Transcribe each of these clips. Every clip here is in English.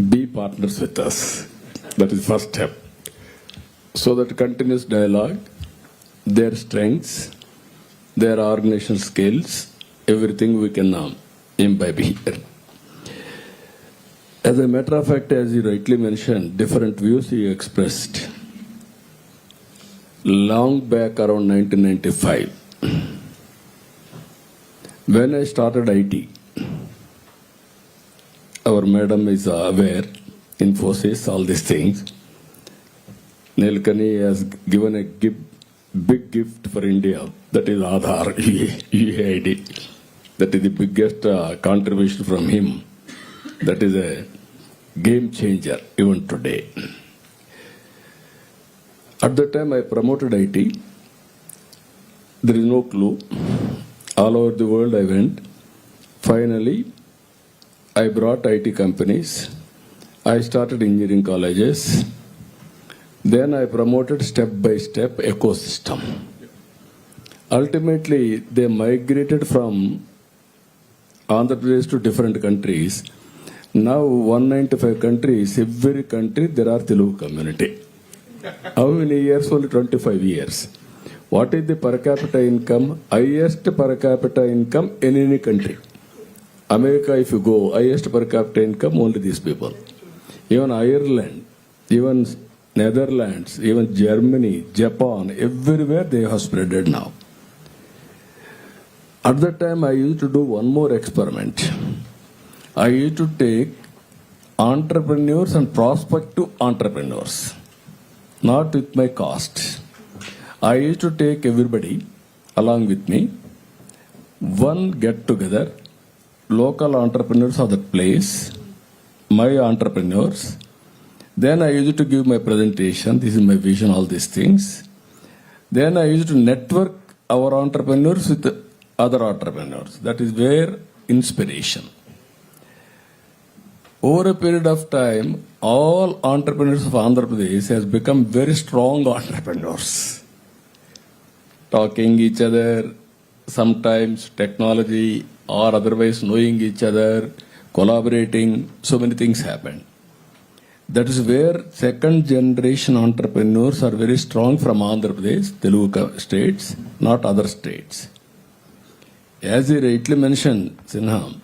be partners with us. That is first step. So that continuous dialogue, their strengths, their organizational skills, everything we can imbibe here. As a matter of fact, as you rightly mentioned, different views you expressed. Long back around 1995, when I started IT, our madam is aware, Infosys, all these things. Nilkani has given a big gift for India, that is Aadhaar, UAID. That is the biggest contribution from him. That is a game changer even today. At the time I promoted IT, there is no clue. All over the world I went. Finally, I brought IT companies. I started engineering colleges. Then I promoted step by step ecosystem. Ultimately, they migrated from Andhra Pradesh to different countries. Now 195 countries, every country there are Telugu community. How many years? Only 25 years. What is the per capita income? Highest per capita income in any country. America, if you go, highest per capita income, only these people. Even Ireland, even Netherlands, even Germany, Japan, everywhere they have spreaded now. At that time, I used to do one more experiment. I used to take entrepreneurs and prospective entrepreneurs, not with my cost. I used to take everybody along with me, one get together, local entrepreneurs of the place, my entrepreneurs. Then I used to give my presentation, this is my vision, all these things. Then I used to network our entrepreneurs with other entrepreneurs. That is where inspiration. Over a period of time, all entrepreneurs of Andhra Pradesh has become very strong entrepreneurs. Talking each other, sometimes technology or otherwise knowing each other, collaborating, so many things happen. That is where second generation entrepreneurs are very strong from Andhra Pradesh, Telugu states, not other states. As he rightly mentioned, Sinha,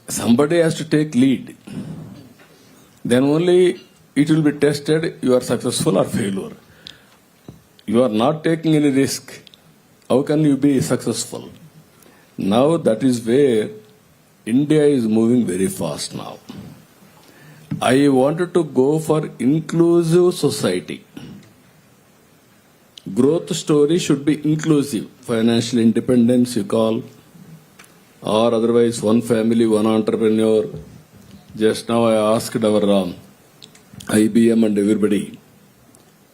somebody has to take lead. Then only it will be tested, you are successful or failure. You are not taking any risk. How can you be successful? Now that is where India is moving very fast now. I wanted to go for inclusive society. Growth story should be inclusive. Financial independence you call, or otherwise one family, one entrepreneur. Just now I asked our IBM and everybody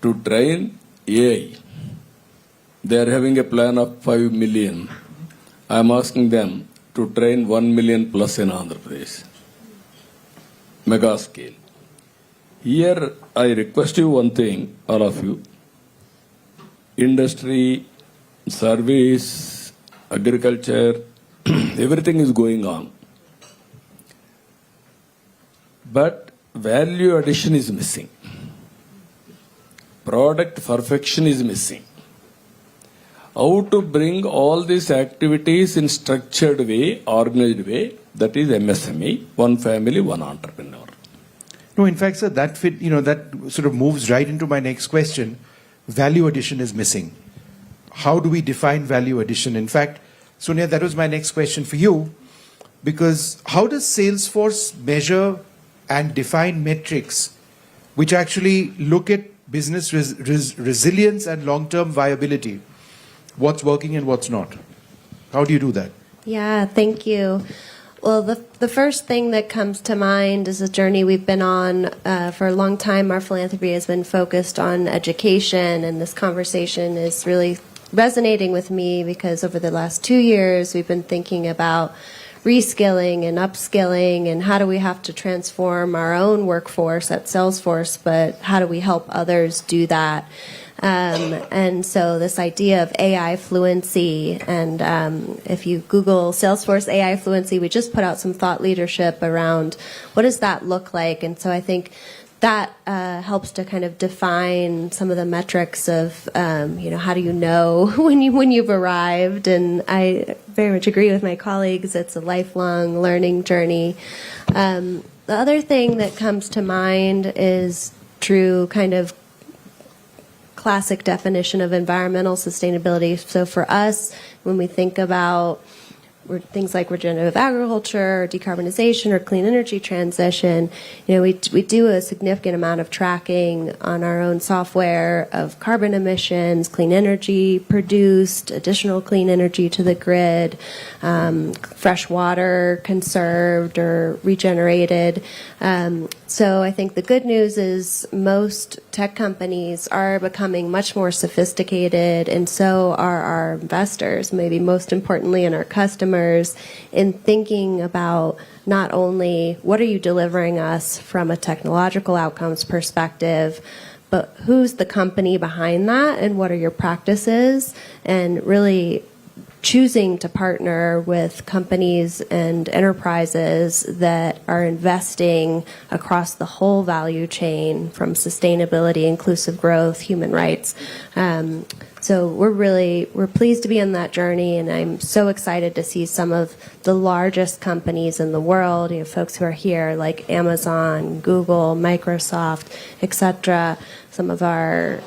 to train AI. They are having a plan of 5 million. I am asking them to train 1 million plus in Andhra Pradesh. Mega scale. Here I request you one thing, all of you. Industry, service, agriculture, everything is going on. But value addition is missing. Product perfection is missing. How to bring all these activities in structured way, organized way, that is MSME, one family, one entrepreneur. No, in fact, sir, that sort of moves right into my next question. Value addition is missing. How do we define value addition? In fact, Sonia, that was my next question for you, because how does Salesforce measure and define metrics which actually look at business resilience and long-term viability? What's working and what's not? How do you do that? Yeah, thank you. Well, the first thing that comes to mind is a journey we've been on for a long time. Our philanthropy has been focused on education, and this conversation is really resonating with me because over the last 2 years, we've been thinking about reskilling and upskilling and how do we have to transform our own workforce at Salesforce, but how do we help others do that? And so this idea of AI fluency, and if you Google Salesforce AI fluency, we just put out some thought leadership around what does that look like. And so I think that helps to kind of define some of the metrics of, how do you know when you've arrived? And I very much agree with my colleagues. It's a lifelong learning journey. The other thing that comes to mind is true kind of classic definition of environmental sustainability. So for us, when we think about things like regenerative agriculture, or decarbonization, or clean energy transition, we do a significant amount of tracking on our own software of carbon emissions, clean energy produced, additional clean energy to the grid, fresh water conserved or regenerated. So I think the good news is most tech companies are becoming much more sophisticated, and so are our investors, maybe most importantly, and our customers, in thinking about not only what are you delivering us from a technological outcomes perspective, but who's the company behind that and what are your practices, and really choosing to partner with companies and enterprises that are investing across the whole value chain, from sustainability, inclusive growth, human rights. So we're pleased to be on that journey, and I'm so excited to see some of the largest companies in the world, folks who are here like Amazon, Google, Microsoft, etc. Some of our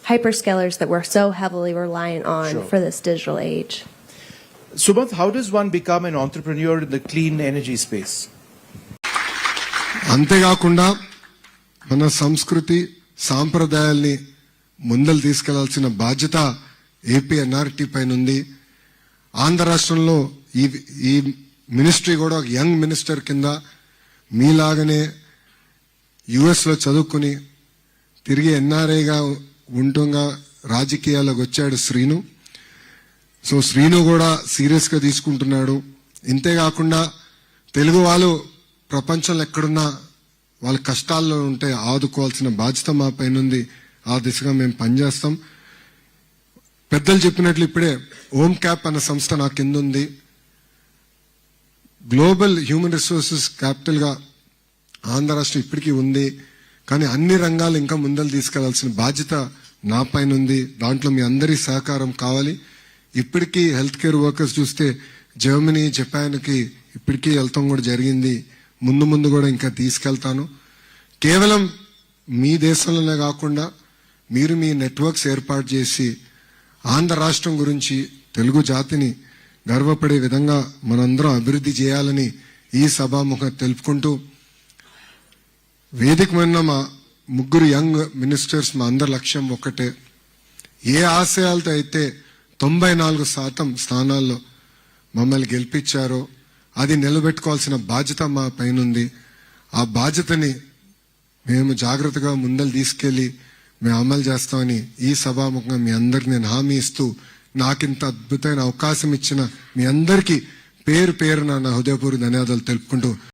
hyperscalers that we're so heavily reliant on Sure. for this digital age. Sumanth, how does one become an entrepreneur in the clean energy space? అంతేకాకుండా మన సంస్కృతి సాంప్రదాయాల్ని ముందలు తీసుకెళ్లాల్సిన బాధ్యత AP NRT పైన ఉంది. ఆంధ్ర రాష్ట్రంలో ఈ ministry కూడా ఒక యంగ్ మినిస్టర్ కింద మీలాగనే యుఎస్ లో చదువుకుని తిరిగి ఎన్ఆర్ఐగా ఉంటుంగా రాజకీయాల్లోకి వచ్చాడు శ్రీను. సో శ్రీను కూడా సీరియస్ గా తీసుకుంటున్నాడు. ఇంతేకాకుండా తెలుగు వాళ్ళు ప్రపంచంలో ఎక్కడున్నా వాళ్ళ కష్టాల్లో ఉంటే ఆదుకోవాల్సిన బాధ్యత మా పైన ఉంది. ఆ దిశగా మేము పనిచేస్తాం. పెద్దలు చెప్పినట్లు ఇప్పుడే ఓమ్ క్యాప్ అన్న సంస్థ నా కింద ఉంది. గ్లోబల్ హ్యూమన్ రిసోర్సెస్ క్యాపిటల్ గా ఆంధ్ర రాష్ట్రం ఇప్పటికీ ఉంది. కానీ అన్ని రంగాలు ఇంకా ముందలు తీసుకెళ్లాల్సిన బాధ్యత నా పైన ఉంది. దాంట్లో మీ అందరి సహకారం కావాలి. ఇప్పటికీ హెల్త్ కేర్ వర్కర్స్ చూస్తే జర్మనీ, జపాన్కి ఇప్పటికీ వెళ్తాం కూడా జరిగింది. ముందు కూడా ఇంకా తీసుకెళ్తాను. కేవలం మీ దేశంలోనే కాకుండా మీరు మీ నెట్వర్క్స్ ఏర్పాటు చేసి ఆంధ్ర రాష్ట్రం గురించి, తెలుగు జాతిని గర్వపడే విధంగా మనందరం అభివృద్ధి చేయాలని ఈ సభాముఖంగా తెలుపుకుంటూ, వేదిక మీద మా ముగ్గురు యంగ్ మినిస్టర్స్ మా అందరి లక్ష్యం ఒక్కటే. ఏ ఆశయాలతో అయితే 94% స్థానాల్లో మమ్మల్ని గెలిపించారో అది నిలబెట్టుకోవాల్సిన బాధ్యత మా పైన ఉంది. ఆ బాధ్యతని మేము జాగ్రత్తగా ముందలు తీసుకెళ్లి మేము అమలు చేస్తామని ఈ సభాముఖంగా మీ అందరికి నేను హామీ ఇస్తూ, నాకింత అద్భుతమైన అవకాశం ఇచ్చిన మీ అందరికీ పేరు పేరున నా హృదయపూర్వక ధన్యవాదాలు తెలుపుకుంటూ